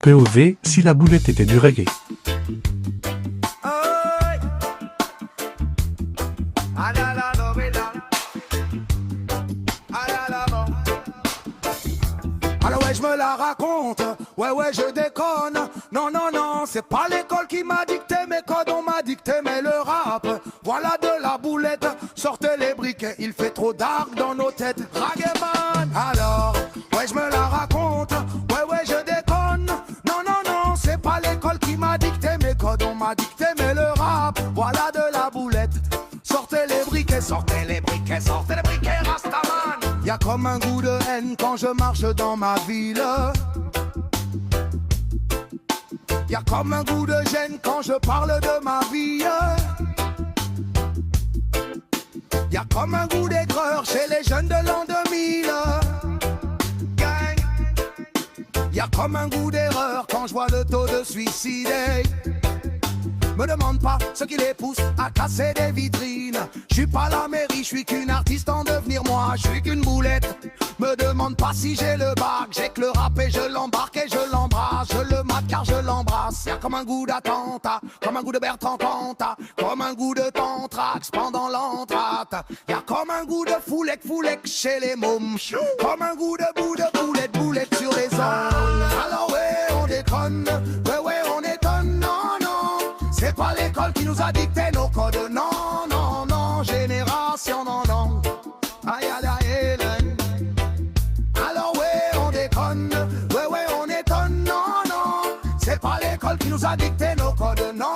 POV, si la boulette était du reggae. Alors ouais, je me la raconte, ouais, je déconne. Non, c'est pas l'école qui m'a dicté mes codes, on m'a dicté, mais le rap. Voilà de la boulette, sortez les briquets, il fait trop dark dans nos têtes. Rageman, alors, ouais, je me la raconte, ouais, je déconne. Non, c'est pas l'école qui m'a dicté mes codes, on m'a dicté, mais le rap. Voilà de la boulette, sortez les briquets, Rastaman. Y'a comme un goût de haine quand je marche dans ma ville. Y'a comme un goût de gêne quand je parle de ma vie. Y'a comme un goût d'aigreur chez les jeunes de l'an 2000. Gang. Y'a comme un goût d'erreur quand je vois le taux de suicide. Me demande pas ce qui les pousse à casser des vitrines. Je suis pas la mairie, je suis qu'une artiste en devenir, moi, je suis qu'une boulette. Me demande pas si j'ai le bac, j'ai que le rap et je l'embarque et je l'embrasse. Je le mate car je l'embrasse. Y'a comme un goût d'attentat, comme un goût de Bertrand Cantat, comme un goût de Tantrax pendant l'entrate. Y'a comme un goût de foulec chez les mômes, comme un goût de boulette sur les ongles. Alors ouais, on déconne, ouais, on étonne, non. C'est pas l'école qui nous a dicté nos codes, non, génération, non. Aïe, alors ouais, on déconne, ouais, on étonne, non. C'est pas l'école qui nous a dicté nos codes, non.